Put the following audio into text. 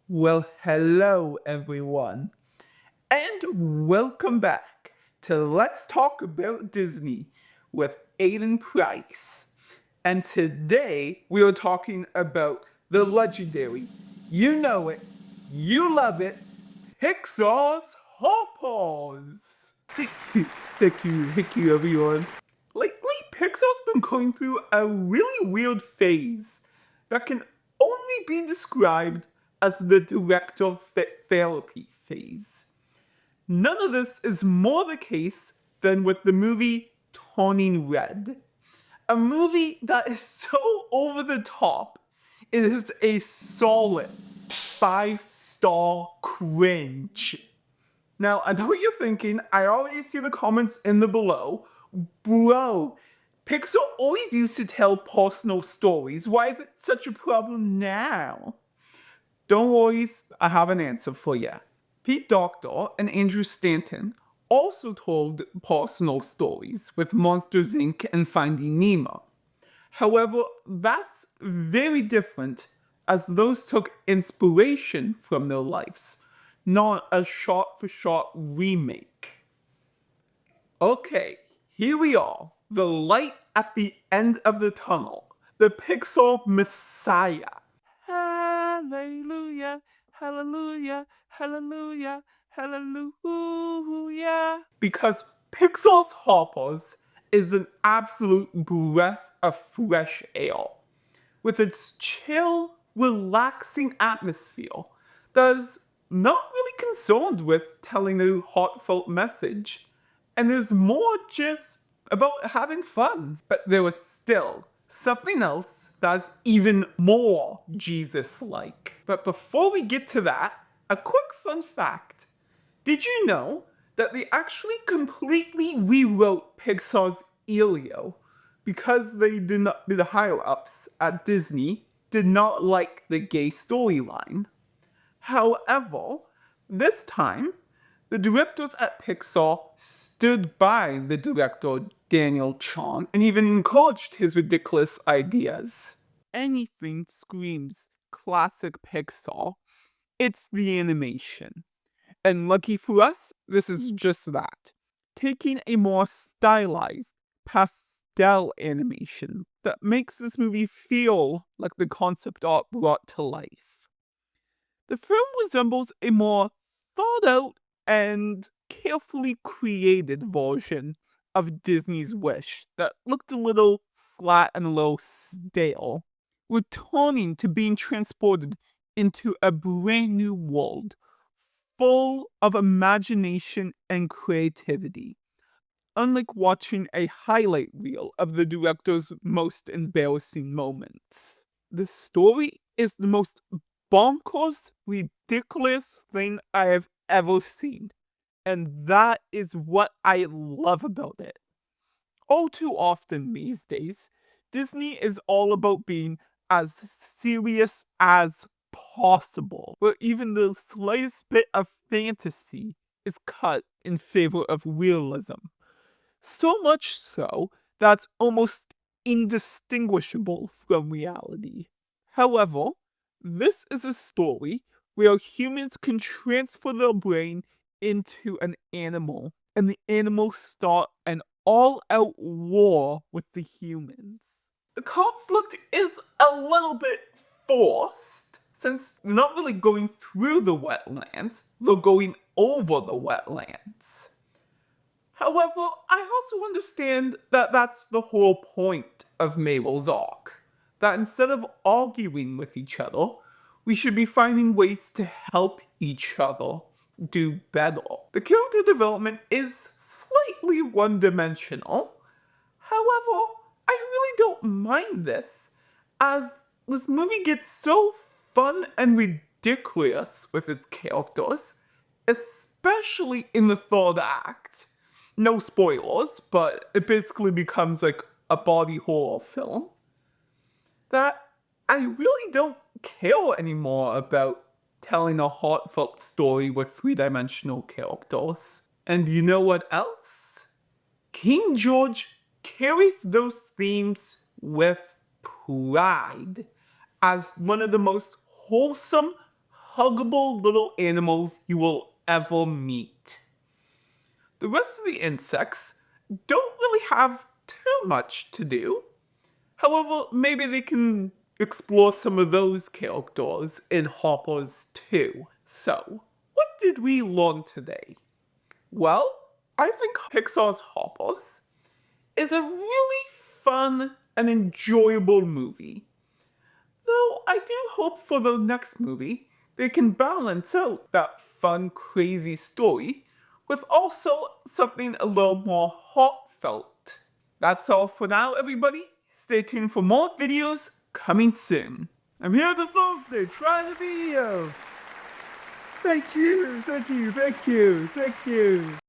Well, hello everyone, and welcome back to Let's Talk About Disney with Aiden Price. And today we are talking about the legendary, you know it, you love it, Pixar's Hoppers. Thank you everyone. Lately, Pixar's been going through a really weird phase that can only be described as the director therapy phase. None of this is more the case than with the movie Turning Red. A movie that is so over the top, it is a solid 5-star cringe. Now, I know what you're thinking. I already see the comments in the below. Bro, Pixar always used to tell personal stories. Why is it such a problem now? Don't worry, I have an answer for you. Pete Docter and Andrew Stanton also told personal stories with Monsters Inc. and Finding Nemo. However, that's very different as those took inspiration from their lives, not a shot for shot remake. Okay, here we are, the light at the end of the tunnel, the Pixar Messiah. Hallelujah, hallelujah, hallelujah, hallelujah. Because Pixar's Hoppers is an absolute breath of fresh air. With its chill, relaxing atmosphere that is not really concerned with telling a heartfelt message and is more just about having fun. But there was still something else that's even more Jesus like. But before we get to that, a quick fun fact. Did you know that they actually completely rewrote Pixar's Elio because the higher ups at Disney did not like the gay storyline? However, this time, the directors at Pixar stood by the director Daniel Chan and even encouraged his ridiculous ideas. Anything screams classic Pixar, it's the animation. And lucky for us, this is just that. Taking a more stylized, pastel animation that makes this movie feel like the concept art brought to life. The film resembles a more thought out and carefully created version of Disney's Wish that looked a little flat and a little stale, returning to being transported into a brand new world full of imagination and creativity, unlike watching a highlight reel of the director's most embarrassing moments. The story is the most bonkers, ridiculous thing I have ever seen, and that is what I love about it. All too often these days, Disney is all about being as serious as possible, where even the slightest bit of fantasy is cut in favor of realism. So much so that's almost indistinguishable from reality. However, this is a story where humans can transfer their brain into an animal, and the animals start an all out war with the humans. The conflict is a little bit forced, since they're not really going through the wetlands, they're going over the wetlands. However, I also understand that that's the whole point of Mabel's arc. That instead of arguing with each other, we should be finding ways to help each other do better. The character development is slightly one dimensional. However, I really don't mind this, as this movie gets so fun and ridiculous with its characters, especially in the third act. No spoilers, but it basically becomes like a body horror film. That I really don't care anymore about telling a heartfelt story with three-dimensional characters. And you know what else? King George carries those themes with pride as one of the most wholesome, huggable little animals you will ever meet. The rest of the insects don't really have too much to do. However, maybe they can explore some of those characters in Hoppers too. So, what did we learn today? Well, I think Pixar's Hoppers is a really fun and enjoyable movie. Though I do hope for the next movie they can balance out that fun, crazy story with also something a little more heartfelt. That's all for now, everybody. Stay tuned for more videos coming soon. I'm here the Thursday, try the video. Thank you, thank you, thank you, thank you.